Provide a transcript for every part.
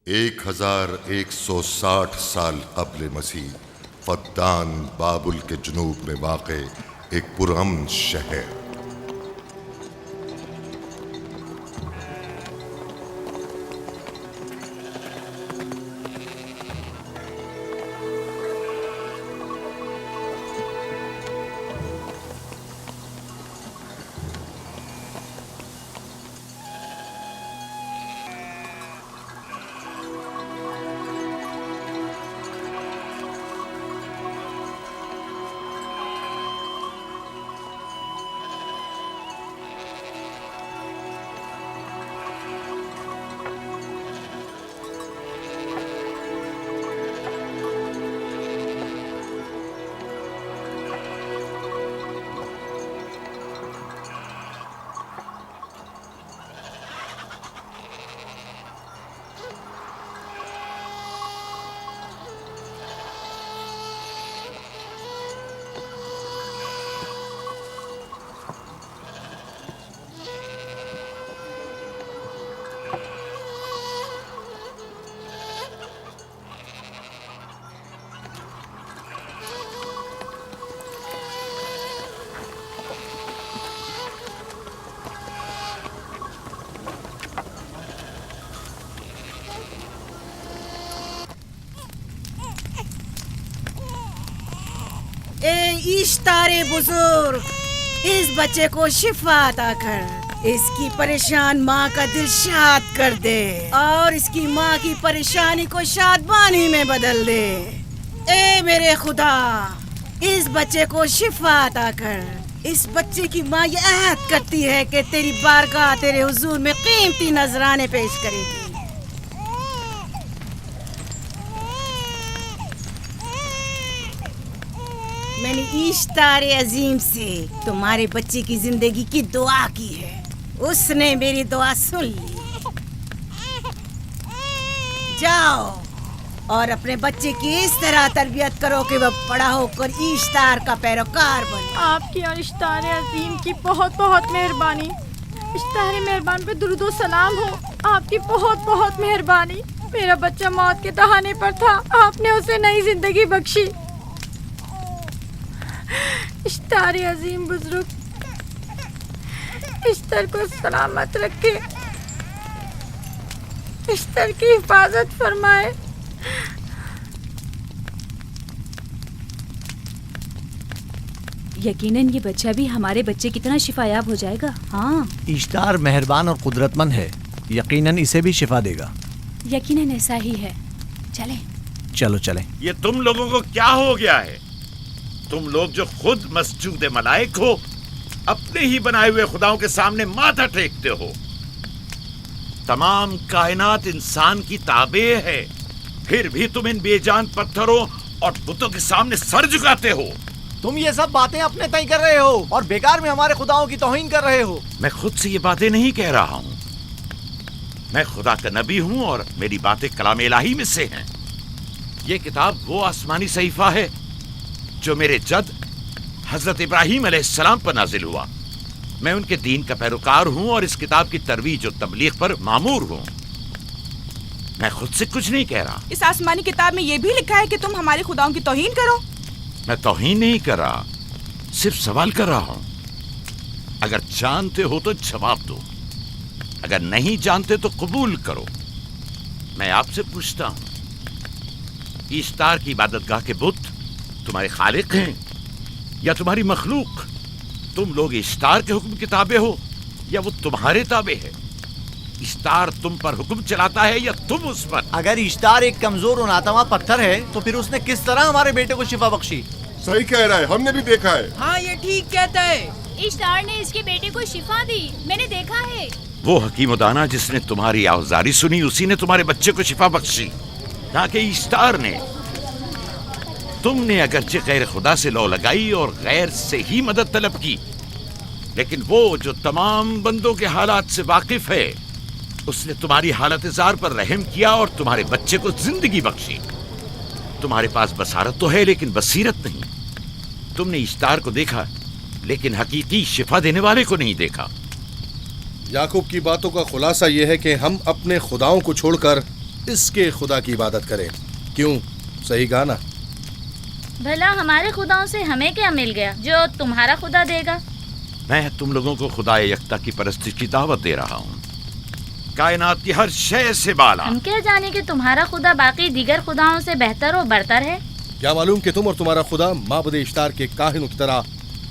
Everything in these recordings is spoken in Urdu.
1160 سال قبل مسیح فدان بابل کے جنوب میں واقع ایک پرامن شہر۔ اے اشتار بزرگ، اس بچے کو شفا عطا کر، اس کی پریشان ماں کا دل شاد کر دے اور اس کی ماں کی پریشانی کو شادمانی میں بدل دے۔ اے میرے خدا، اس بچے کو شفا عطا کر۔ اس بچے کی ماں یہ عہد کرتی ہے کہ تیری بارگاہ تیرے حضور میں قیمتی نذرانے پیش کرے گی۔ میں نے اشتار عظیم سے تمہارے بچے کی زندگی کی دعا کی ہے، اس نے میری دعا سن لی۔ جاؤ اور اپنے بچے کی اس طرح تربیت کرو کہ وہ بڑا ہو کر اشتار کا پیروکار بنے۔ آپ کی اور اشتار عظیم کی بہت بہت مہربانی۔ اشتار مہربان پہ درود و سلام ہو، آپ کی بہت بہت مہربانی۔ میرا بچہ موت کے دہانے پر تھا، آپ نے اسے نئی زندگی بخشی۔ اشتار عظیم بزرگ اشتر کو سلامت رکھے، اشتر کی حفاظت فرمائے۔ یقیناً یہ بچہ بھی ہمارے بچے کی طرح شفا یاب ہو جائے گا۔ ہاں، اشتار مہربان اور قدرت مند ہے، یقیناً اسے بھی شفا دے گا۔ یقیناً ایسا ہی ہے۔ چلیں چلو چلیں۔ یہ تم لوگوں کو کیا ہو گیا ہے؟ تم لوگ جو خود مسجود ملائک ہو، اپنے ہی بنائے ہوئے خداؤں کے سامنے ماتھا ٹیکتے ہو۔ تمام کائنات انسان کی تابع ہے، پھر بھی تم ان بے جان پتھروں اور بتوں کے سامنے سر جھکاتے ہو۔ تم یہ سب باتیں اپنے تئیں کر رہے ہو اور بیکار میں ہمارے خداؤں کی توہین کر رہے ہو۔ میں خود سے یہ باتیں نہیں کہہ رہا ہوں، میں خدا کا نبی ہوں اور میری باتیں کلام الہی میں سے ہیں۔ یہ کتاب وہ آسمانی صحیفہ ہے جو میرے جد حضرت ابراہیم علیہ السلام پر نازل ہوا۔ میں ان کے دین کا پیروکار ہوں اور اس کتاب کی ترویج و تبلیغ پر مامور ہوں۔ میں خود سے کچھ نہیں کہہ رہا۔ اس آسمانی کتاب میں یہ بھی لکھا ہے کہ تم ہمارے خداؤں کی توہین کرو۔ میں توہین نہیں کر رہا، صرف سوال کر رہا ہوں۔ اگر جانتے ہو تو جواب دو، اگر نہیں جانتے تو قبول کرو۔ میں آپ سے پوچھتا ہوں، اشتار کی عبادت گاہ کے بت تمہارے خالق ہیں یا تمہاری مخلوق؟ تم لوگ اشتار کے حکم کے تابع ہو یا وہ تمہارے تابع ہے؟ اشتار تم پر حکم چلاتا ہے یا تم اس پر؟ اگر اشتار ایک کمزور اور ناتواں پتھر ہے تو پھر اس نے کس طرح ہمارے بیٹے کو شفا بخشی؟ صحیح کہہ رہا ہے، ہم نے بھی دیکھا ہے۔ ہاں یہ ٹھیک کہتا ہے۔ اشتار نے اس کے بیٹے کو شفا دی، میں نے دیکھا ہے۔ وہ حکیم و دانا جس نے تمہاری آوازاری سنی، اسی نے تمہارے بچے کو شفا بخشی، نہ کہ اشتار نے۔ تم نے اگرچہ غیر خدا سے لو لگائی اور غیر سے ہی مدد طلب کی، لیکن وہ جو تمام بندوں کے حالات سے واقف ہے، اس نے تمہاری حالت زار پر رحم کیا اور تمہارے بچے کو زندگی بخشی۔ تمہارے پاس بصارت تو ہے لیکن بصیرت نہیں۔ تم نے اشتار کو دیکھا لیکن حقیقی شفا دینے والے کو نہیں دیکھا۔ یعقوب کی باتوں کا خلاصہ یہ ہے کہ ہم اپنے خداؤں کو چھوڑ کر اس کے خدا کی عبادت کرے. کیوں؟ صحیح کہا نا؟ بھلا ہمارے خداؤں سے ہمیں کیا مل گیا جو تمہارا خدا دے گا؟ میں تم لوگوں کو خدا یکتا کی پرستش کی دعوت دے رہا ہوں، کائنات کی ہر شے سے بالا. ہم کیا جانے کہ تمہارا خدا باقی دیگر خداؤں سے بہتر و برتر ہے؟ کیا معلوم کہ تم اور تمہارا خدا معبد اشتار کے کاہنوں کی طرح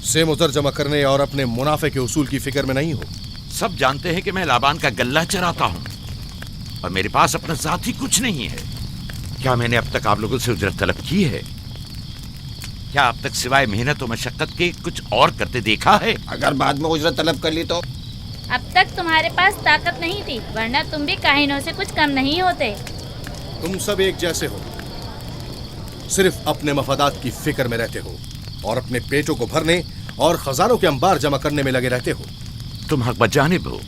سیم و زر جمع کرنے اور اپنے منافع کے اصول کی فکر میں نہیں ہو. سب جانتے ہیں کہ میں لابان کا غلہ چراتا ہوں اور میرے پاس اپنا ذاتی کچھ نہیں ہے. کیا میں نے اب تک آپ لوگوں سے اجرت طلب کی ہے؟ کیا اب تک سوائے محنت و مشقت کے کچھ اور کرتے دیکھا ہے؟ اگر بعد میں اجرت طلب کر لی تو؟ اب تک تمہارے پاس طاقت نہیں تھی، ورنہ تم بھی کاہنوں سے کچھ کم نہیں ہوتے. تم سب ایک جیسے ہو، صرف اپنے مفادات کی فکر میں رہتے ہو اور اپنے پیٹوں کو بھرنے اور خزانوں کے انبار جمع کرنے میں لگے رہتے ہو. تم حق بجانب ہو.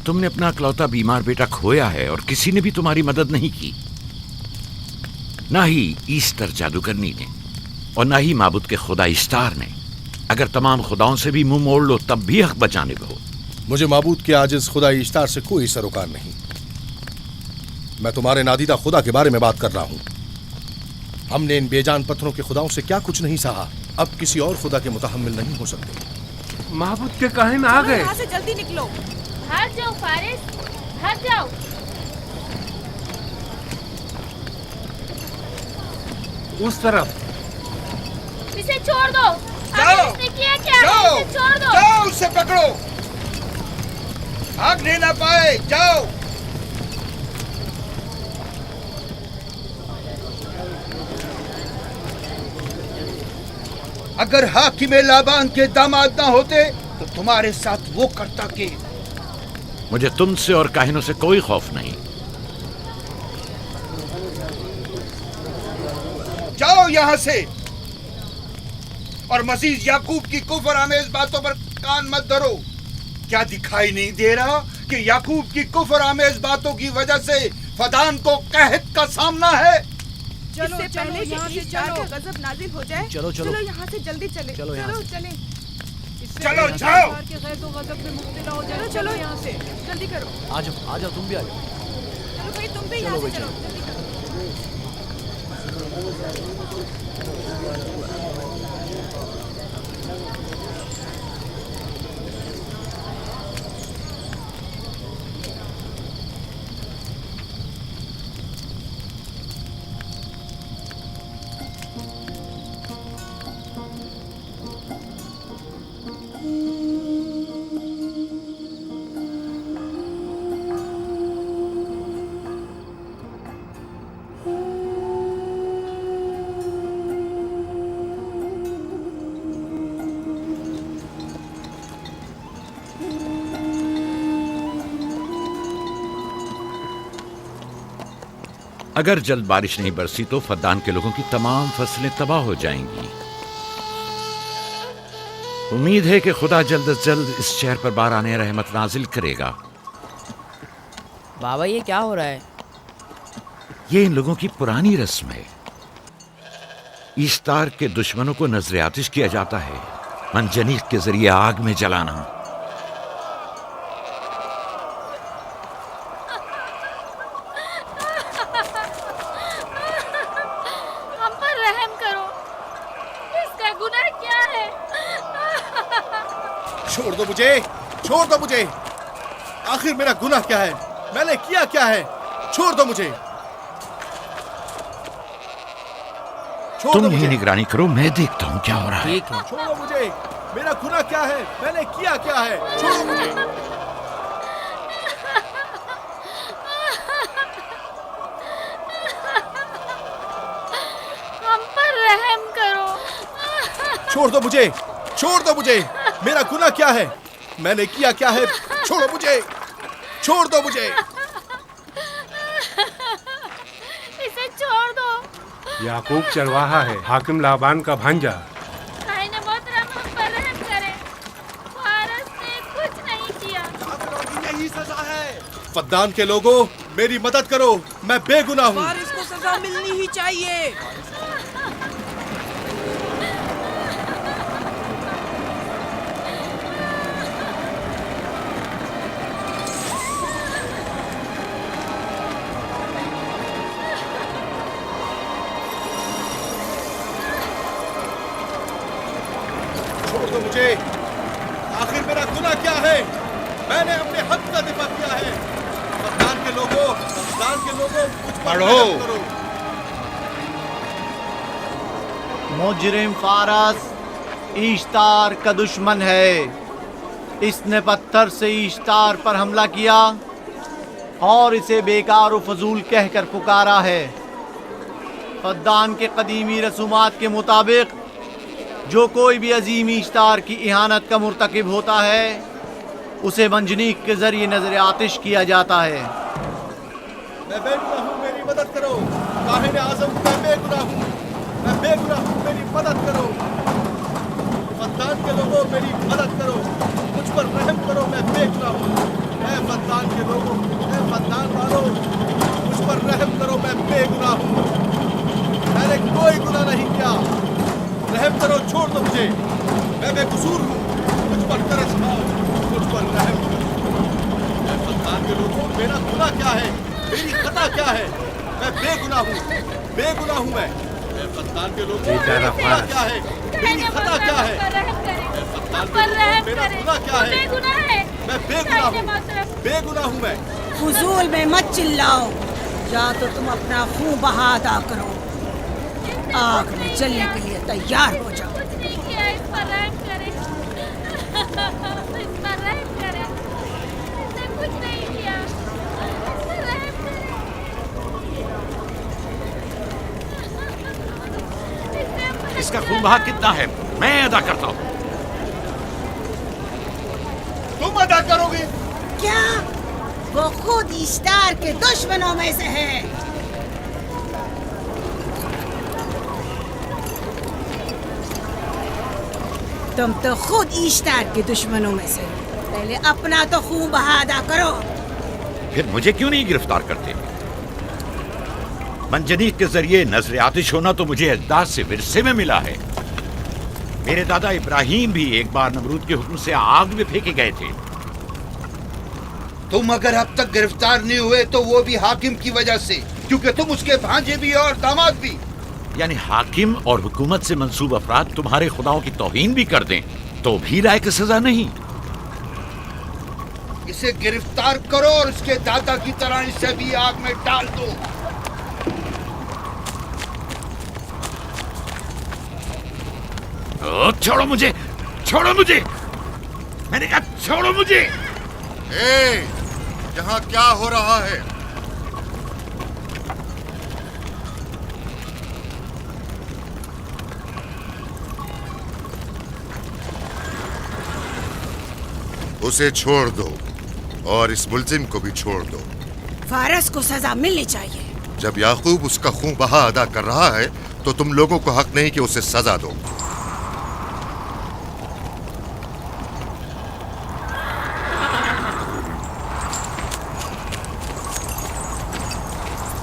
تم نے اپنا اکلوتا بیمار بیٹا کھویا ہے اور کسی نے بھی تمہاری مدد نہیں کی، نہ ہی ایسٹر جادوگرنی نے اور نہ ہی معبود کے خدا اشتار نے. اگر تمام خداؤں سے بھی منہ موڑ لو تب بھی حق بجانب ہو. مجھے معبود کے عاجز خدا اشتار سے کوئی سروکار نہیں. میں تمہارے نادیدہ خدا کے بارے میں بات کر رہا ہوں. ہم نے ان بے جان پتھروں کے خداؤں سے کیا کچھ نہیں سہا، اب کسی اور خدا کے متحمل نہیں ہو سکتے. معبود کے کاہن آ گئے. یہاں سے جلدی نکلو. ہٹ جاؤ فارس، ہٹ جاؤ. اس طرف اسے چھوڑ دو. جاؤ. اس نے کیا کیا ہے؟ جاؤ. اسے چھوڑ دو. جاؤ اسے پکڑو، بھاگنے نہ پائے. جاؤ. اگر حاکم لابان کے داماد نہ ہوتے تو تمہارے ساتھ وہ کرتا کہ. مجھے تم سے اور کاہنوں سے کوئی خوف نہیں. جاؤ یہاں سے اور مزید یعقوب کی کفر آمیز باتوں پر کان مت دھرو. کیا دکھائی نہیں دے رہا کہ یعقوب کی کفر آمیز باتوں کی وجہ سے فدان کو قحط کا سامنا ہے؟ چلو پہلے یہاں سے چلو، غضب نازل ہو جائے. چلو یہاں سے جلدی چلے. چلو چلیں. چلو جاؤ. چلو یہاں سے جلدی کرو. آ جاؤ تم بھی آ جاؤ. چلو بھائی تم بھی یہاں سے چلو. جلدی کرو. اگر جلد بارش نہیں برسی تو فدان کے لوگوں کی تمام فصلیں تباہ ہو جائیں گی. امید ہے کہ خدا جلد از جلد اس شہر پر باران رحمت نازل کرے گا. بابا یہ کیا ہو رہا ہے؟ یہ ان لوگوں کی پرانی رسم ہے. ایسٹار کے دشمنوں کو نذر آتش کیا جاتا ہے، منجنیق کے ذریعے آگ میں جلانا. ہم پر رحم کرو، اس کا گناہ کیا ہے؟ چھوڑ دو مجھے، چھوڑ دو مجھے. آخر میرا گناہ کیا ہے؟ میں نے کیا کیا ہے؟ چھوڑ دو مجھے. تم ہی نگرانی کرو، میں دیکھتا ہوں کیا ہو رہا ہے. ٹھیک ہے. چھوڑو مجھے. میرا گناہ کیا ہے؟ میں نے کیا کیا ہے؟ چھوڑو مجھے. ہم پر رحم کرو. چھوڑ دو مجھے، چھوڑ دو مجھے. میرا گناہ کیا ہے؟ میں نے کیا کیا ہے؟ چھوڑو مجھے، چھوڑ دو مجھے. اسے چھوڑ دو. یعقوب چرواہا ہے، حاکم لابان کا بھانجا. کائن محترم ہم پر رحم کرے، فارس نے کچھ نہیں کیا. یہی سزا ہے. فدان کے لوگوں میری مدد کرو، میں بے گناہ ہوں. فارس کو سزا ملنی ہی چاہیے. مجھے آخر میرا گناہ کیا ہے؟ میں نے اپنے حق کا دفاع کیا ہے۔ فردان کے لوگوں مجھ پر رحم کرو۔ مجرم فارس ایشتار کا دشمن ہے، اس نے پتھر سے ایشتار پر حملہ کیا اور اسے بیکار و فضول کہہ کر پکارا ہے۔ فدان کے قدیمی رسومات کے مطابق جو کوئی بھی عظیم ایشتار کی اہانت کا مرتکب ہوتا ہے اسے منجنیق کے ذریعے نظر آتش کیا جاتا ہے۔ میں بے گناہ ہوں، میری مدد کرو۔ کاہن اعظم میں بے گناہ ہوں، میں بے گناہ ہوں، میری مدد کرو۔ فدان کے لوگوں میری مدد کرو، مجھ پر رحم کرو، میں بے گناہ ہوں۔ اے فدان کے لوگوں، اے فدان والوں، مجھ پر رحم کرو، میں بے گناہ ہوں۔ میں نے کوئی گناہ نہیں کیا، رحم کرو، چھوڑ دو مجھے، میں بے قصور ہوں، مجھ پر ترس کھاؤ، مجھ پر رحم کرو۔ اے فدان کے لوگوں، میرا گناہ کیا ہے؟ میری خطا کیا ہے؟ میں بے گناہ ہوں، بے گناہ ہوں میں۔ اے فدان کے لوگوں، میرا گناہ کیا ہے؟ میری خطا کیا ہے؟ اے فدان کے لوگوں، میرا گناہ کیا ہے؟ میں بے گناہ ہوں، بے گناہ ہوں میں۔ فضول میں مت چلاؤ، یا تو تم اپنا خون بہا ادا کرو، آگ میں جلنے کے لیے تیار ہو جاؤ۔ کچھ نہیں کیا، اس پر رحم کرے، اس پر رحم کرے، اس نے کچھ نہیں کیا، اس پر رحم کرے۔ اس کا خون بہا کتنا ہے میں ادا کرتا ہوں۔ تم ادا کرو گے؟ کیا وہ خود ایشتار کے دشمنوں میں سے ہے؟ تم تو خود ایشتار کے دشمنوں میں سے، پہلے اپنا تو خون بہا ادا کرو۔ پھر مجھے کیوں نہیں گرفتار کرتے؟ منجنیق کے ذریعے نظر آتش ہونا تو مجھے اجداد سے ورثے میں ملا ہے۔ میرے دادا ابراہیم بھی ایک بار نمرود کے حکم سے آگ میں پھینکے گئے تھے۔ تم اگر اب تک گرفتار نہیں ہوئے تو وہ بھی حاکم کی وجہ سے، کیونکہ تم اس کے بھانجے بھی اور داماد بھی۔ یعنی حاکم اور حکومت سے منسوب افراد تمہارے خداؤں کی توہین بھی کر دیں تو بھی لائق سزا نہیں؟ اسے گرفتار کرو اور اس کے دادا کی طرح اسے بھی آگ میں ڈال دو۔ چھوڑو مجھے، چھوڑو مجھے، میں نے کہا چھوڑو مجھے۔ اے یہاں کیا ہو رہا ہے؟ اسے چھوڑ دو اور اس ملزم کو بھی چھوڑ دو۔ فارس کو سزا ملنی چاہیے۔ جب یعقوب اس کا خون بہا ادا کر رہا ہے تو تم لوگوں کو حق نہیں کہ اسے سزا دو۔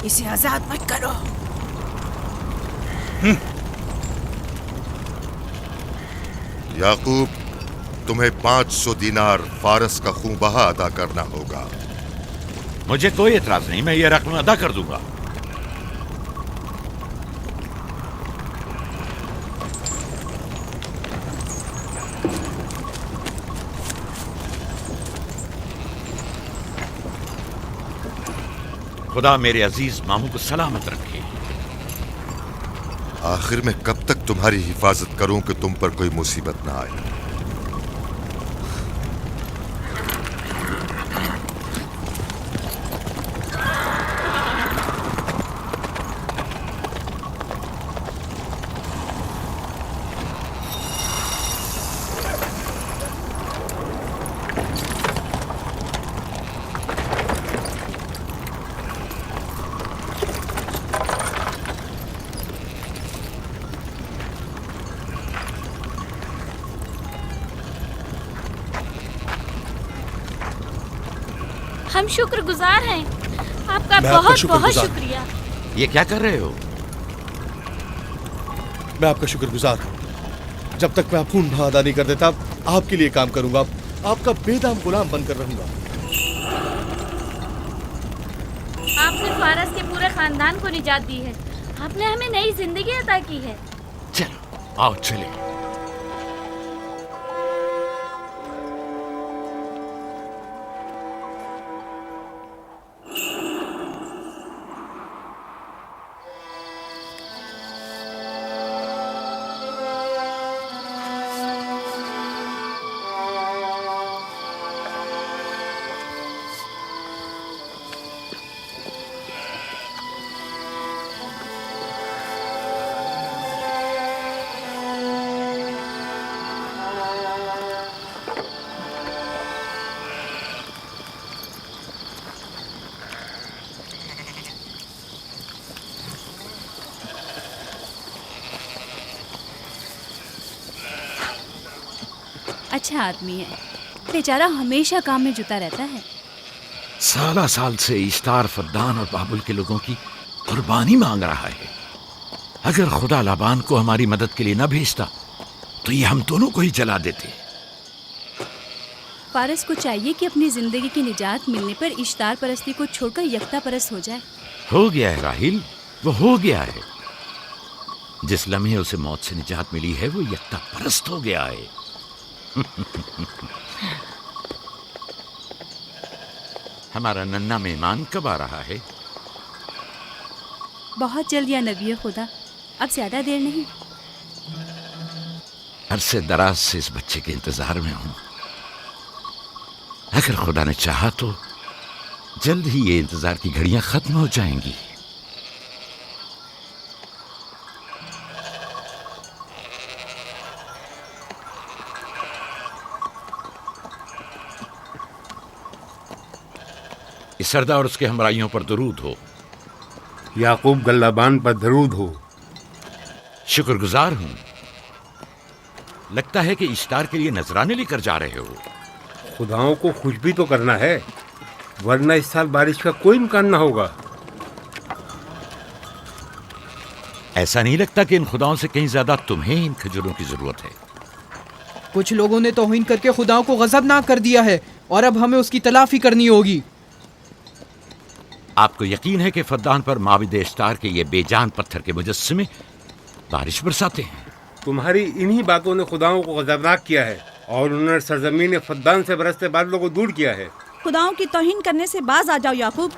اسے آزاد مت کرو۔ یعقوب، تمہیں 500 دینار فارس کا خون بہا ادا کرنا ہوگا۔ مجھے کوئی اعتراض نہیں، میں یہ رقم ادا کر دوں گا۔ خدا میرے عزیز ماموں کو سلامت رکھے۔ آخر میں کب تک تمہاری حفاظت کروں کہ تم پر کوئی مصیبت نہ آئے؟ ہم شکر گزار ہیں، آپ کا بہت بہت شکریہ۔ یہ کیا کر رہے ہو؟ میں آپ کا شکر گزار ہوں۔ جب تک میں خون بہا ادا نہیں کر دیتا آپ کے لیے کام کروں گا، آپ کا بے دام غلام بن کر رہوں گا۔ آپ نے فارس کے پورے خاندان کو نجات دی ہے، آپ نے ہمیں نئی زندگی عطا کی ہے۔ چلو آؤ چلے۔ اچھا آدمی ہے، بیچارہ ہمیشہ کام میں جتا رہتا ہے۔ سالہ سال سے اشتار فدان اور بابل کے لوگوں کی قربانی مانگ رہا ہے۔ اگر خدا لابان کو ہماری مدد کے لیے نہ بھیجتا تو یہ ہم دونوں کو ہی جلا دیتے۔ فارس کو چاہیے کہ اپنی زندگی کی نجات ملنے پر اشتار پرستی کو چھوڑ کر یکتا پرست ہو جائے۔ ہو گیا ہے راہیل، وہ ہو گیا ہے۔ جس لمحے اسے موت سے نجات ملی ہے وہ یکتا پرست ہو گیا ہے۔ ہمارا ننھا مہمان کب آ رہا ہے؟ بہت جلد یا نبی خدا، اب زیادہ دیر نہیں۔ عرصے دراز سے اس بچے کے انتظار میں ہوں۔ اگر خدا نے چاہا تو جلد ہی یہ انتظار کی گھڑیاں ختم ہو جائیں گی۔ اس سردار اور اس کے ہمراہیوں پر درود ہو۔ یعقوب گلابان پر درود ہو۔ شکر گزار ہوں۔ لگتا ہے کہ اشتار کے لیے نذرانے لے کر جا رہے ہو۔ خداؤں کو خوش بھی تو کرنا ہے، ورنہ اس سال بارش کا کوئی امکان نہ ہوگا۔ ایسا نہیں لگتا کہ ان خداؤں سے کہیں زیادہ تمہیں ان کھجوروں کی ضرورت ہے؟ کچھ لوگوں نے توہین کر کے خداؤں کو غضبناک کر دیا ہے اور اب ہمیں اس کی تلافی کرنی ہوگی۔ آپ کو یقین ہے کہ فدان پر معبد اشتار کے یہ بے جان پتھر کے مجسمے بارش برساتے ہیں؟ تمہاری انہی باتوں نے خداؤں کو غضبناک کیا ہے اور انہوں نے سرزمین فدان سے برستے بادلوں کو دور کیا ہے۔ خداؤں کی توہین کرنے سے باز آ جاؤ یعقوب۔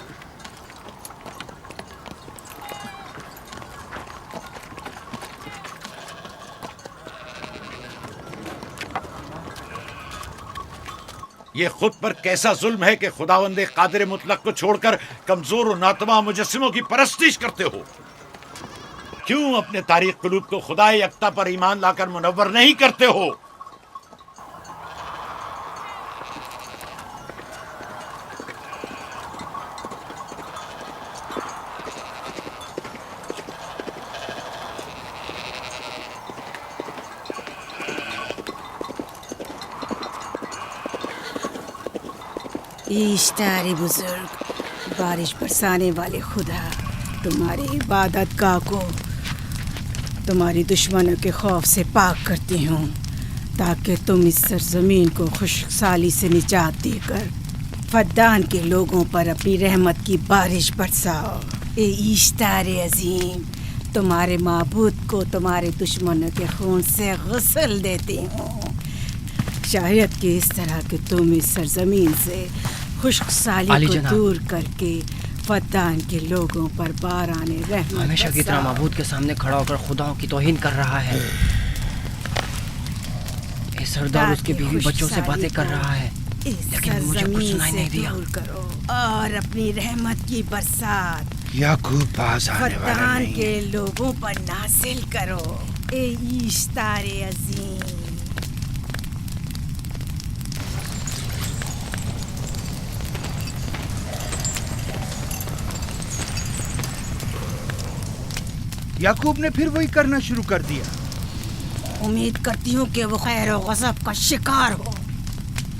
یہ خود پر کیسا ظلم ہے کہ خداوند قادر مطلق کو چھوڑ کر کمزور و ناتواں مجسموں کی پرستش کرتے ہو؟ کیوں اپنے تاریخ قلوب کو خدا یکتا پر ایمان لا کر منور نہیں کرتے ہو؟ اشتار بزرگ، بارش برسانے والے خدا، تمہاری عبادت گاہ کو تمہاری دشمنوں کے خوف سے پاک کرتی ہوں تاکہ تم اس سرزمین کو خشک سالی سے نجات دے کر فدان کے لوگوں پر اپنی رحمت کی بارش برساؤ۔ اے اشتار عظیم، تمہارے معبود کو تمہارے دشمنوں کے خون سے غسل دیتی ہوں، شاید کہ اس طرح کہ تم اس سرزمین سے خشک سالی کو دور کر کے فدان کے لوگوں پر باران رحمت ہمیشہ کی طرح معبود کے سامنے کھڑا ہو کر خداؤں کی توہین کر رہا ہے۔ اے سردار اس کے بیوی بچوں سے باتیں کر رہا ہے لیکن مجھے کچھ سنائی نہیں دیا۔ کرو اور اپنی رحمت کی برسات یعقوب باز آنے والا فدان نہیں۔ کے لوگوں پر نازل کرو۔ اے اشتار عظیم، یعقوب نے پھر وہی کرنا شروع کر دیا۔ امید کرتی ہوں کہ وہ خیر و غضب کا شکار ہو۔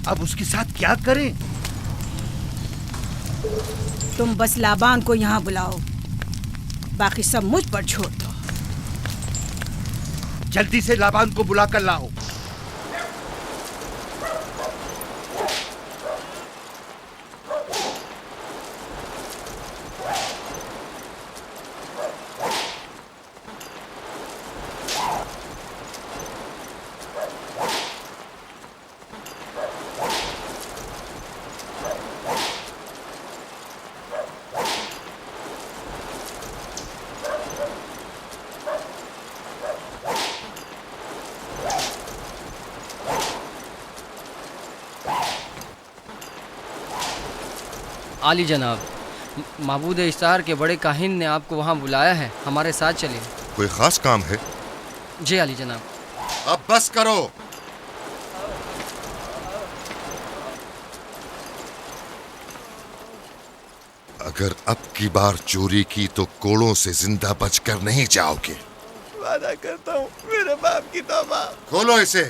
اب اس کے ساتھ کیا کریں؟ تم بس لابان کو یہاں بلاؤ، باقی سب مجھ پر چھوڑ دو۔ جلدی سے لابان کو بلا کر لاؤ۔ عالی جناب، معبود اشتار کے بڑے کاہن نے آپ کو وہاں بلایا ہے، ہمارے ساتھ چلیے۔ کوئی خاص کام ہے؟ جی عالی جناب۔ اب بس کرو۔ اگر اب کی بار چوری کی تو کوڑوں سے زندہ بچ کر نہیں جاؤ گے۔ وعدہ کرتا ہوں، میرے باپ کی توبہ۔ کھولو اسے۔